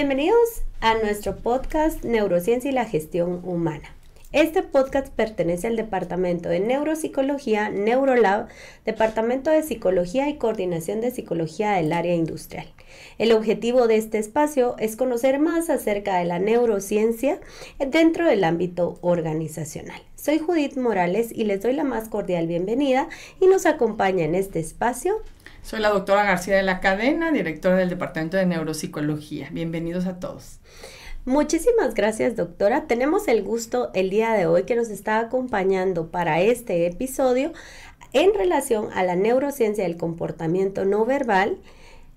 Bienvenidos a nuestro podcast Neurociencia y la Gestión Humana. Este podcast pertenece al Departamento de Neuropsicología, Neurolab, Departamento de Psicología y Coordinación de Psicología del Área Industrial. El objetivo de este espacio es conocer más acerca de la neurociencia dentro del ámbito organizacional. Soy Judith Morales y les doy la más cordial bienvenida y nos acompaña en este espacio. Soy la doctora García de la Cadena, directora del Departamento de Neuropsicología. Bienvenidos a todos. Muchísimas gracias, doctora. Tenemos el gusto el día de hoy que nos está acompañando para este episodio en relación a la neurociencia del comportamiento no verbal,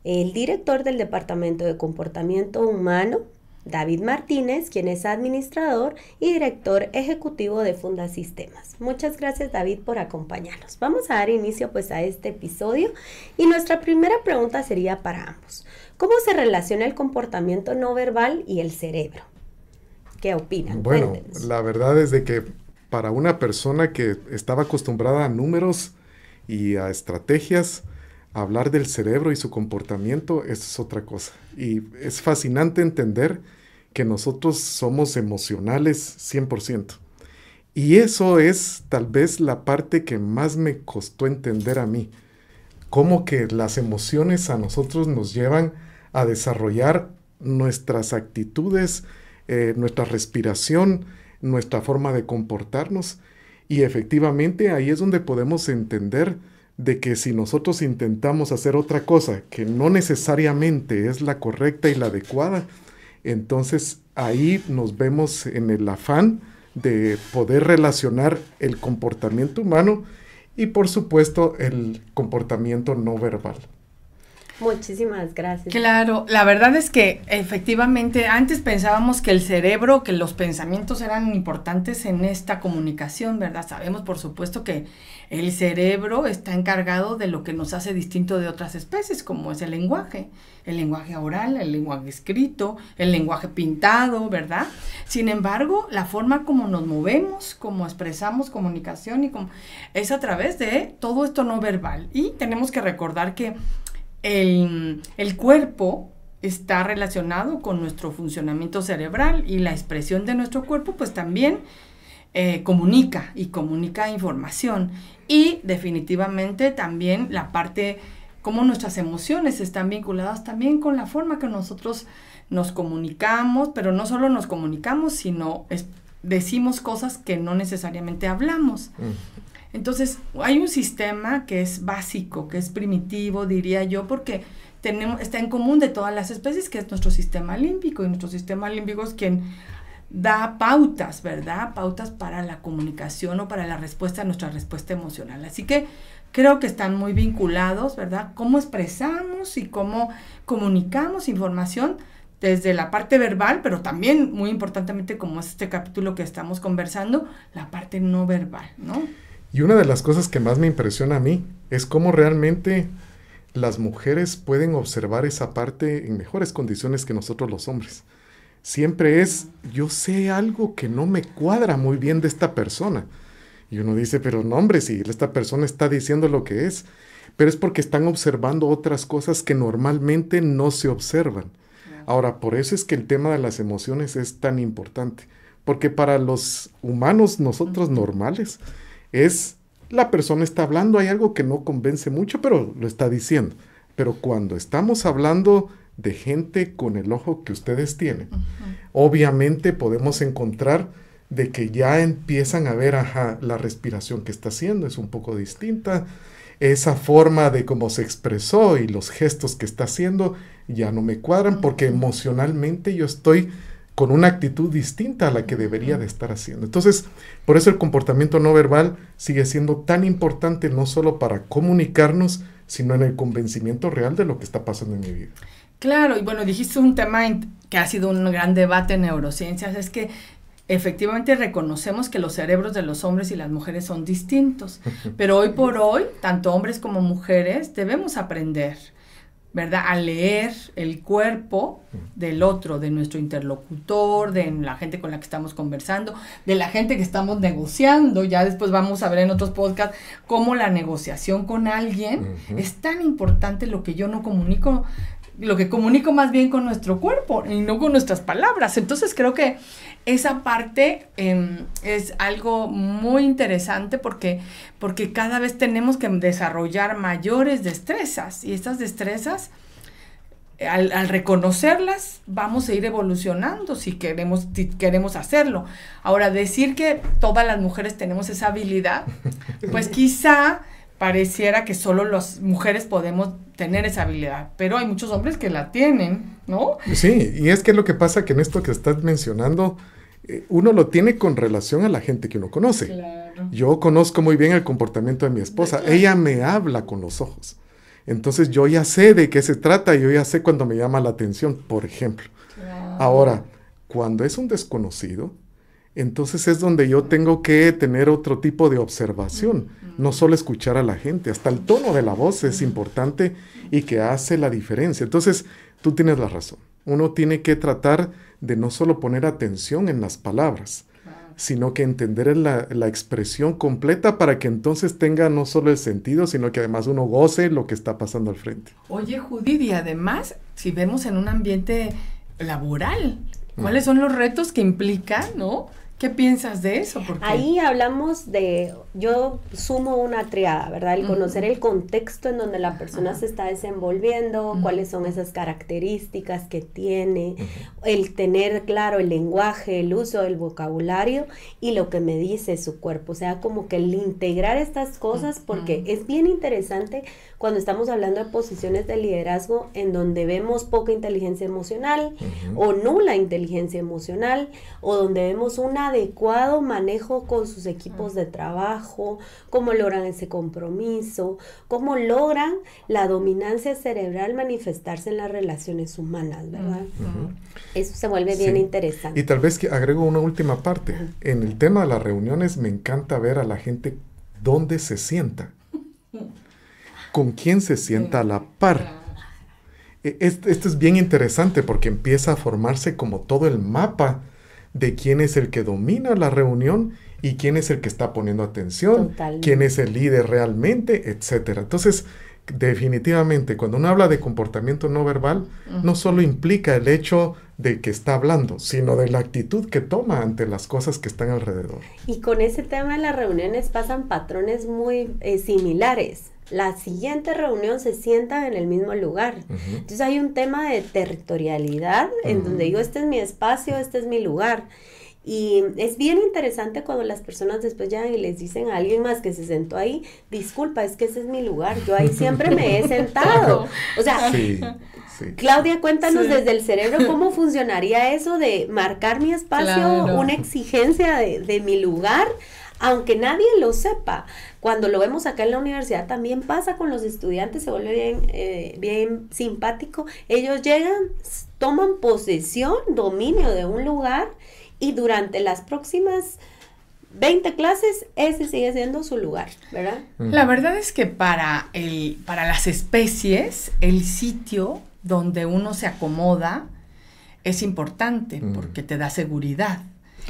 el director del Departamento de Comportamiento Humano, David Martínez, quien es administrador y director ejecutivo de Fundasistemas. Muchas gracias, David, por acompañarnos. Vamos a dar inicio a este episodio y nuestra primera pregunta sería para ambos. ¿Cómo se relaciona el comportamiento no verbal y el cerebro? ¿Qué opinan? Bueno, Cuéntenos. La verdad es de que para una persona que estaba acostumbrada a números y a estrategias, hablar del cerebro y su comportamiento es otra cosa. Y es fascinante entender que nosotros somos emocionales 100%. Y eso es tal vez la parte que más me costó entender a mí. Cómo que las emociones a nosotros nos llevan a desarrollar nuestras actitudes, nuestra respiración, nuestra forma de comportarnos. Y efectivamente ahí es donde podemos entender de que si nosotros intentamos hacer otra cosa que no necesariamente es la correcta y la adecuada, entonces ahí nos vemos en el afán de poder relacionar el comportamiento humano y por supuesto el comportamiento no verbal. Muchísimas gracias. Claro, la verdad es que efectivamente antes pensábamos que el cerebro, que los pensamientos eran importantes en esta comunicación, ¿verdad? Sabemos por supuesto que el cerebro está encargado de lo que nos hace distinto de otras especies, como es el lenguaje oral, el lenguaje escrito, el lenguaje pintado, ¿verdad? Sin embargo, la forma como nos movemos, como expresamos comunicación es a través de todo esto no verbal. Y tenemos que recordar que el cuerpo está relacionado con nuestro funcionamiento cerebral y la expresión de nuestro cuerpo pues también comunica información y definitivamente también la parte como nuestras emociones están vinculadas también con la forma que nosotros nos comunicamos, pero no solo nos comunicamos, sino decimos cosas que no necesariamente hablamos. Entonces, hay un sistema que es básico, que es primitivo, diría yo, porque está en común de todas las especies, que es nuestro sistema límbico, y nuestro sistema límbico es quien da pautas, ¿verdad? Pautas para la comunicación o para la respuesta a nuestra respuesta emocional. Así que creo que están muy vinculados, ¿verdad? Cómo expresamos y cómo comunicamos información desde la parte verbal, pero también, muy importantemente, como es este capítulo que estamos conversando, la parte no verbal, ¿no? Y una de las cosas que más me impresiona a mí es cómo realmente las mujeres pueden observar esa parte en mejores condiciones que nosotros los hombres. Siempre yo sé algo que no me cuadra muy bien de esta persona. Y uno dice, pero no, hombre, si esta persona está diciendo lo que es, pero es porque están observando otras cosas que normalmente no se observan. Ahora, por eso es que el tema de las emociones es tan importante, porque para los humanos, nosotros normales, la persona está hablando, hay algo que no convence mucho, pero lo está diciendo. Pero cuando estamos hablando de gente con el ojo que ustedes tienen, obviamente podemos encontrar de que ya empiezan a ver, la respiración que está haciendo es un poco distinta, esa forma de cómo se expresó y los gestos que está haciendo ya no me cuadran, porque emocionalmente yo estoy con una actitud distinta a la que debería de estar haciendo. Entonces, por eso el comportamiento no verbal sigue siendo tan importante, no solo para comunicarnos, sino en el convencimiento real de lo que está pasando en mi vida. Claro, y bueno, dijiste un tema que ha sido un gran debate en neurociencias, es que efectivamente reconocemos que los cerebros de los hombres y las mujeres son distintos, pero hoy por hoy, tanto hombres como mujeres, debemos aprender, ¿verdad?, a leer el cuerpo del otro, de nuestro interlocutor, de la gente con la que estamos conversando, de la gente que estamos negociando. Ya después vamos a ver en otros podcasts cómo la negociación con alguien es tan importante. Lo que yo no comunico lo que comunico más bien con nuestro cuerpo y no con nuestras palabras. Entonces creo que esa parte es algo muy interesante porque cada vez tenemos que desarrollar mayores destrezas, y estas destrezas, al reconocerlas, vamos a ir evolucionando si queremos hacerlo. Ahora, decir que todas las mujeres tenemos esa habilidad, pues quizá pareciera que solo las mujeres podemos tener esa habilidad, pero hay muchos hombres que la tienen, ¿no? Sí, y es que lo que pasa que en esto que estás mencionando, uno lo tiene con relación a la gente que uno conoce. Claro. Yo conozco muy bien el comportamiento de mi esposa. Ella me habla con los ojos. Entonces yo ya sé de qué se trata, yo ya sé cuando me llama la atención, por ejemplo. Claro. Ahora, cuando es un desconocido, entonces es donde yo tengo que tener otro tipo de observación, no solo escuchar a la gente, hasta el tono de la voz es importante y que hace la diferencia. Entonces, tú tienes la razón. Uno tiene que tratar de no solo poner atención en las palabras, sino que entender la expresión completa para que entonces tenga no solo el sentido, sino que además uno goce lo que está pasando al frente. Oye, Judith, y además, si vemos en un ambiente laboral, ¿cuáles son los retos que implica, no? ¿Qué piensas de eso? Porque ahí hablamos de, yo sumo una triada, ¿verdad? El conocer el contexto en donde la persona se está desenvolviendo, cuáles son esas características que tiene, el tener claro el lenguaje, el uso del vocabulario y lo que me dice su cuerpo. O sea, como que el integrar estas cosas, porque es bien interesante cuando estamos hablando de posiciones de liderazgo en donde vemos poca inteligencia emocional o nula inteligencia emocional, o donde vemos un adecuado manejo con sus equipos de trabajo, cómo logran ese compromiso, cómo logran la dominancia cerebral manifestarse en las relaciones humanas, ¿verdad? Eso se vuelve bien interesante. Y tal vez que agrego una última parte. En el tema de las reuniones me encanta ver a la gente dónde se sienta. ¿Con quién se sienta a la par? Esto es bien interesante porque empieza a formarse como todo el mapa de quién es el que domina la reunión y quién es el que está poniendo atención, quién es el líder realmente, etcétera. Entonces, definitivamente, cuando uno habla de comportamiento no verbal, no solo implica el hecho de que está hablando, sino de la actitud que toma ante las cosas que están alrededor. Y con ese tema de las reuniones pasan patrones muy similares. La siguiente reunión se sientan en el mismo lugar. Entonces hay un tema de territorialidad en donde digo, este es mi espacio, este es mi lugar. Y es bien interesante cuando las personas después llegan y les dicen a alguien más que se sentó ahí, disculpa, es que ese es mi lugar, yo ahí siempre me he sentado. O sea, sí. Claudia, cuéntanos desde el cerebro cómo funcionaría eso de marcar mi espacio, una exigencia de mi lugar, aunque nadie lo sepa. Cuando lo vemos acá en la universidad también pasa con los estudiantes, se vuelve bien simpático. Ellos llegan, toman posesión, dominio de un lugar y durante las próximas 20 clases, ese sigue siendo su lugar, ¿verdad? La verdad es que para las especies, el sitio donde uno se acomoda es importante porque te da seguridad.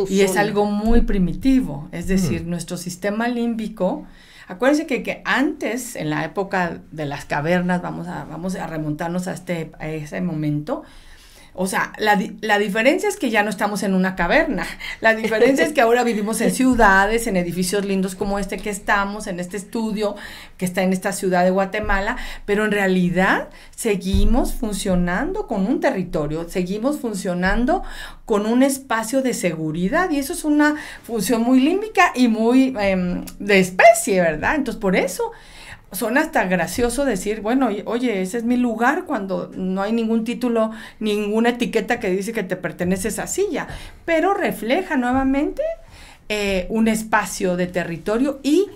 Y es algo muy primitivo, es decir, nuestro sistema límbico, acuérdense que antes, en la época de las cavernas, vamos a remontarnos a ese momento. O sea, la diferencia es que ya no estamos en una caverna. La diferencia es que ahora vivimos en ciudades, en edificios lindos como este que estamos, en este estudio que está en esta ciudad de Guatemala, pero en realidad seguimos funcionando con un territorio, seguimos funcionando con un espacio de seguridad, y eso es una función muy límbica y muy de especie, ¿verdad? Entonces, por eso suena hasta gracioso decir, bueno, oye, ese es mi lugar, cuando no hay ningún título, ninguna etiqueta que dice que te pertenece esa silla, pero refleja nuevamente un espacio de territorio, y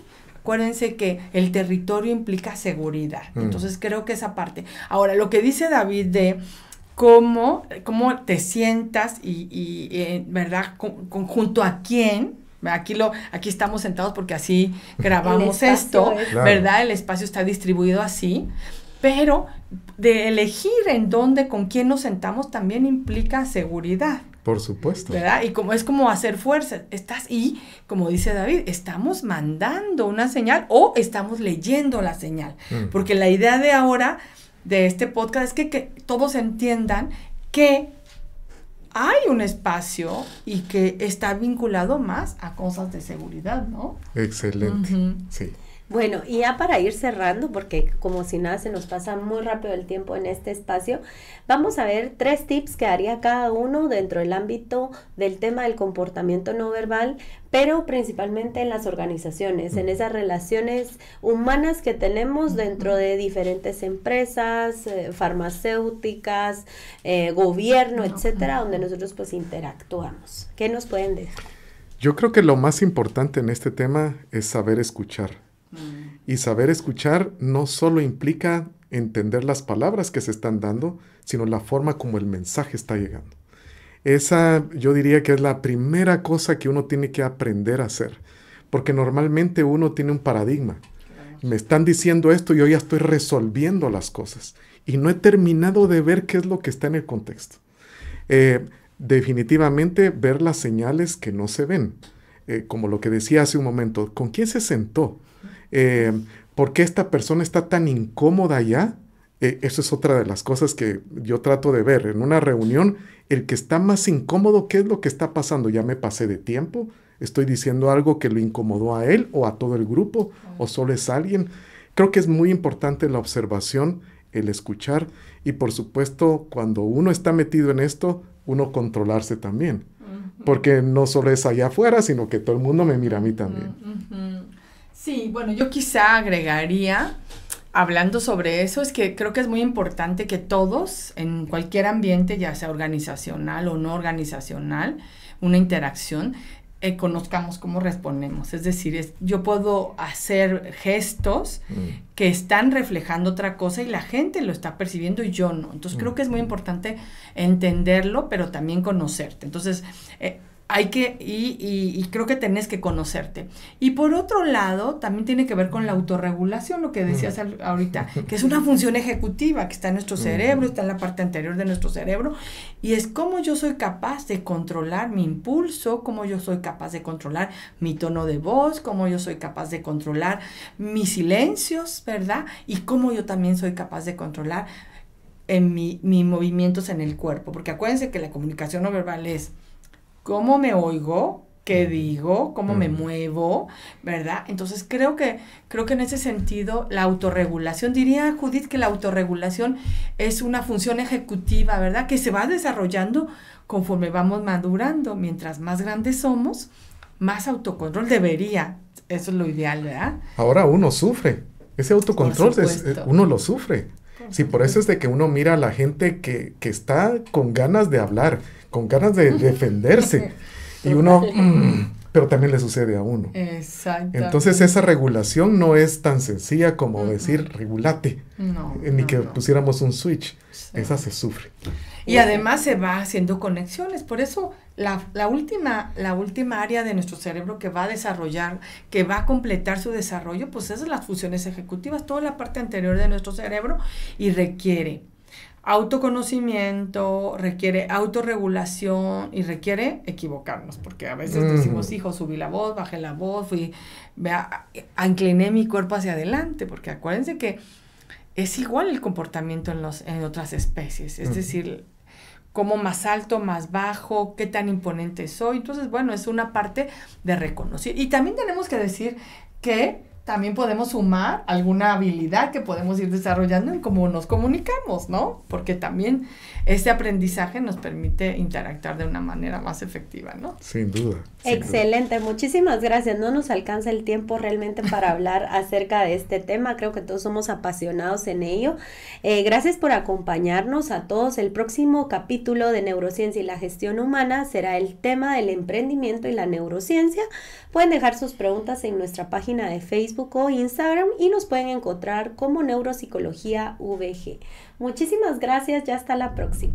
acuérdense que el territorio implica seguridad. Entonces creo que esa parte. Ahora, lo que dice David de cómo te sientas y ¿verdad? Junto a quién. Aquí estamos sentados porque así grabamos esto, ¿verdad? El espacio está distribuido así, pero de elegir en dónde, con quién nos sentamos también implica seguridad. Por supuesto. ¿Verdad? Y es como hacer fuerza. Y, como dice David, estamos mandando una señal o estamos leyendo la señal. Porque la idea de ahora de este podcast es que todos entiendan que hay un espacio y que está vinculado más a cosas de seguridad, ¿no? Excelente, sí. Bueno, y ya para ir cerrando, porque como si nada se nos pasa muy rápido el tiempo en este espacio, vamos a ver 3 tips que haría cada uno dentro del ámbito del tema del comportamiento no verbal, pero principalmente en las organizaciones, en esas relaciones humanas que tenemos dentro de diferentes empresas, farmacéuticas, gobierno, etcétera, donde nosotros pues interactuamos. ¿Qué nos pueden decir? Yo creo que lo más importante en este tema es saber escuchar. Y saber escuchar no solo implica entender las palabras que se están dando, sino la forma como el mensaje está llegando. Esa yo diría que es la primera cosa que uno tiene que aprender a hacer, porque normalmente uno tiene un paradigma. Me están diciendo esto y yo ya estoy resolviendo las cosas y no he terminado de ver qué es lo que está en el contexto. Definitivamente ver las señales que no se ven, como lo que decía hace un momento, ¿con quién se sentó? ¿Por qué esta persona está tan incómoda ya? Eso es otra de las cosas que yo trato de ver. En una reunión, el que está más incómodo, ¿qué es lo que está pasando? ¿Ya me pasé de tiempo? ¿Estoy diciendo algo que lo incomodó a él o a todo el grupo? ¿O solo es alguien? Creo que es muy importante la observación, el escuchar y por supuesto, cuando uno está metido en esto, uno controlarse también. Porque no solo es allá afuera, sino que todo el mundo me mira a mí también. Sí, bueno, yo quizá agregaría, hablando sobre eso, es que creo que es muy importante que todos, en cualquier ambiente, ya sea organizacional o no organizacional, una interacción, conozcamos cómo respondemos. Es decir, yo puedo hacer gestos que están reflejando otra cosa y la gente lo está percibiendo y yo no. Entonces, creo que es muy importante entenderlo, pero también conocerte. Entonces, hay que, y creo que tenés que conocerte. Y por otro lado, también tiene que ver con la autorregulación, lo que decías ahorita, que es una función ejecutiva que está en nuestro cerebro, está en la parte anterior de nuestro cerebro, y es cómo yo soy capaz de controlar mi impulso, cómo yo soy capaz de controlar mi tono de voz, cómo yo soy capaz de controlar mis silencios, ¿verdad? Y cómo yo también soy capaz de controlar mis movimientos en el cuerpo, porque acuérdense que la comunicación no verbal es cómo me oigo, qué digo, cómo me muevo, ¿verdad? Entonces creo que en ese sentido la autorregulación, diría Judith que la autorregulación es una función ejecutiva, ¿verdad? Que se va desarrollando conforme vamos madurando. Mientras más grandes somos, más autocontrol debería. Eso es lo ideal, ¿verdad? Ahora uno sufre. Ese autocontrol uno lo sufre. Sí, por eso es de que uno mira a la gente que está con ganas de hablar, con ganas de defenderse. Y uno, pero también le sucede a uno. Exacto. Entonces esa regulación no es tan sencilla como decir regulate. Ni que pusiéramos un switch. Sí. Esa se sufre. Y además se va haciendo conexiones. Por eso la última área de nuestro cerebro que va a desarrollar, que va a completar su desarrollo, pues esas son las funciones ejecutivas, toda la parte anterior de nuestro cerebro, y requiere autoconocimiento, requiere autorregulación y requiere equivocarnos, porque a veces decimos, hijo, subí la voz, bajé la voz, incliné mi cuerpo hacia adelante, porque acuérdense que es igual el comportamiento en otras especies, es decir, como más alto, más bajo, qué tan imponente soy. Entonces, bueno, es una parte de reconocer. Y también tenemos que decir que también podemos sumar alguna habilidad que podemos ir desarrollando en cómo nos comunicamos, ¿no? Porque también este aprendizaje nos permite interactuar de una manera más efectiva, ¿no? Sin duda. Excelente, muchísimas gracias. No nos alcanza el tiempo realmente para hablar acerca de este tema. Creo que todos somos apasionados en ello. Gracias por acompañarnos a todos. El próximo capítulo de Neurociencia y la Gestión Humana será el tema del emprendimiento y la neurociencia. Pueden dejar sus preguntas en nuestra página de Facebook o Instagram y nos pueden encontrar como Neuropsicología VG. Muchísimas gracias y hasta la próxima.